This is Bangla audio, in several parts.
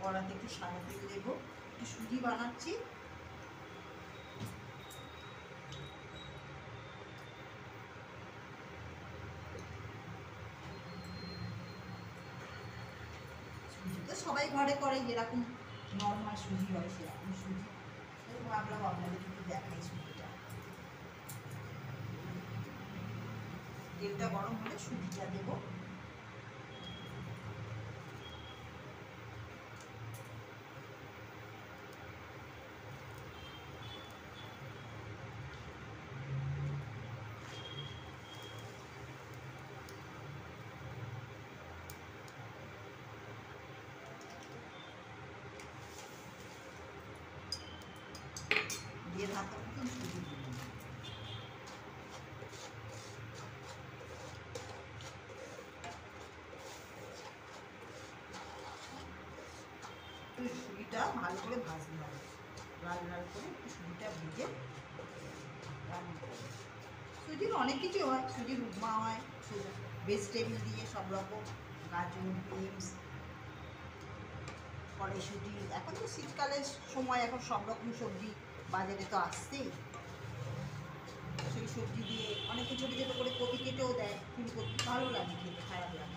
কড়াতে একটু সাদা তেল দেবো, একটু সুজি বানাচ্ছি। সুজি তো সবাই ঘরে করে, যেরকম নর্মাল সুজি হয় সেরকম সুজি। ভাবলাম আপনাদের একটু দেখাই সুজিটা। তেলটা গরম হলে সুজিটা দেবো। দিয়ে হাতে মতন সুজি দিলাম। সুজিটা ভালো করে ভাজতে হবে, লাল লাল করে একটু সুজিটা ভেজে রান্না করবো। সুজির অনেক কিছু হয়, সুজির উপমা হয়, ভেজিটেবিল দিয়ে সব রকম, গাজর, বিনস, কড়াইশুঁটি। এখন তো শীতকালের সময়, এখন সব রকম সবজি বাজারে তো আসছেই। সেই সবজি দিয়ে অনেকে ছোটো ছোটো করে কপি কেটেও দেয়, ফুলকপি, ভালো লাগে খেতে, খারাপ লাগে।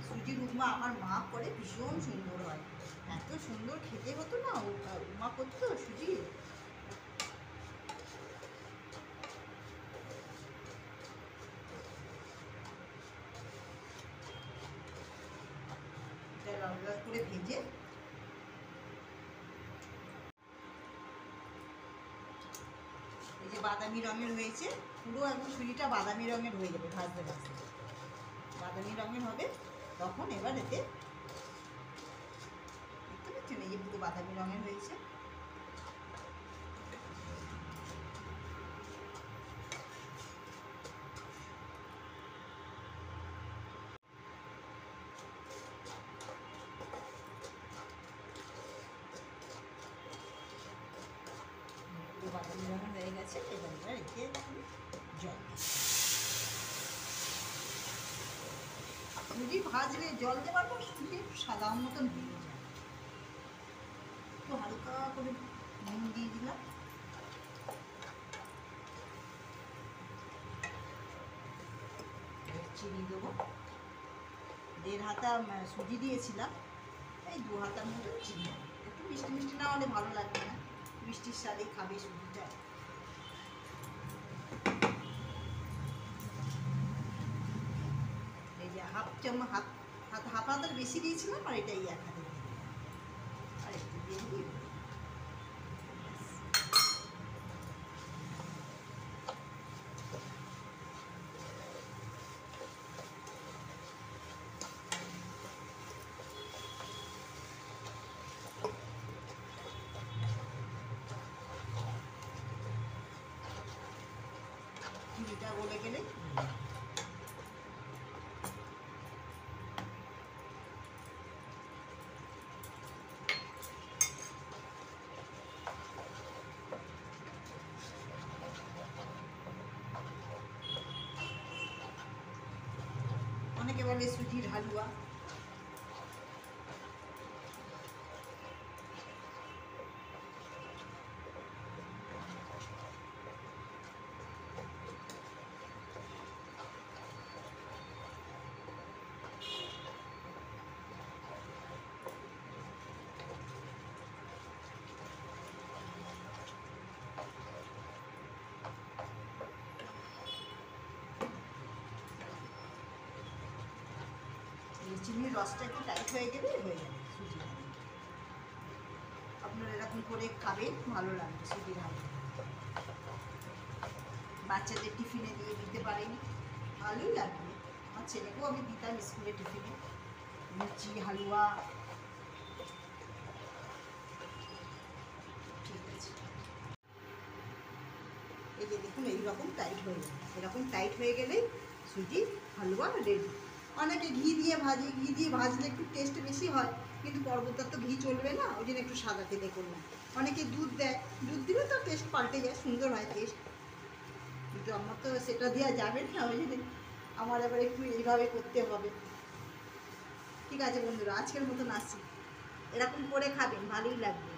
সুজির উপমা আমার মা করে, ভীষণ সুন্দর হয়, এত সুন্দর খেতে হতো না উপমা করতো সুজির। এটা লাল লাল করে ভেজে এই যে বাদামি রঙের হয়েছে, পুরো একদম সুজিটা বাদামি রঙের হয়ে যাবে ভাজতে ভাজতে, বাদামি রঙের হবে তখন। এবার এতে দেখতে পাচ্ছেন এই যে পুরো বাদামি রঙের হয়েছে। পুরো বাদামি রঙের হয়ে গেছে। এবার এতে জল, সুজি ভাজলে জল দেওয়ার পর সুজি সাদা মতন হয়ে যায়। একটু হালকা করে নুন দিয়ে দিলাম, চিনি দেবো। 1.5 হাতা সুজি দিয়েছিলাম, এই 2 হাতার মতো চিনি। একটু মিষ্টি মিষ্টি না হলে ভালো লাগবে না, মিষ্টির স্বাদে খাবে সুজিটা। এই যে হাফ হাতার বেশি দিয়েছিলাম, আর এটাই 1 হাতে দিয়ে দিলাম, আর একটু দিয়ে দিই। চিনিটা গলে গেলে অনেকে বলে সুজির হালুয়া। চিনির রসটা একটু টাইট হয়ে গেলে হয়ে যাবে সুজি। আপনারা এরকম করে খাবেন, ভালো লাগবে সুজির হালুয়া। বাচ্চাদের টিফিনে দিয়ে দিতে পারেন, ভালোই লাগবে। আমার ছেলেকেও আমি দিতাম স্কুলে টিফিনে, লুচি, হালুয়া। ঠিক আছে, এই যে দেখুন এইরকম টাইট হয়ে যাবে, এরকম টাইট হয়ে গেলেই সুজি হালুয়া রেডি। অনেকে ঘি দিয়ে ভাজে, ঘি দিয়ে ভাজলে একটু টেস্ট বেশি হয়, কিন্তু পর্বতার তো ঘি চলবে না, ওই জন্য একটু সাদা তেলে করলাম। অনেকে দুধ দেয়, দুধ দিলে তো টেস্ট পাল্টে যায়, সুন্দর হয় টেস্ট, কিন্তু আমার তো সেটা দেওয়া যাবে না, ওই জন্য আমার আবার একটু এইভাবে করতে হবে। ঠিক আছে বন্ধুরা, আজকের মতন আসি, এরকম করে খাবেন, ভালোই লাগবে।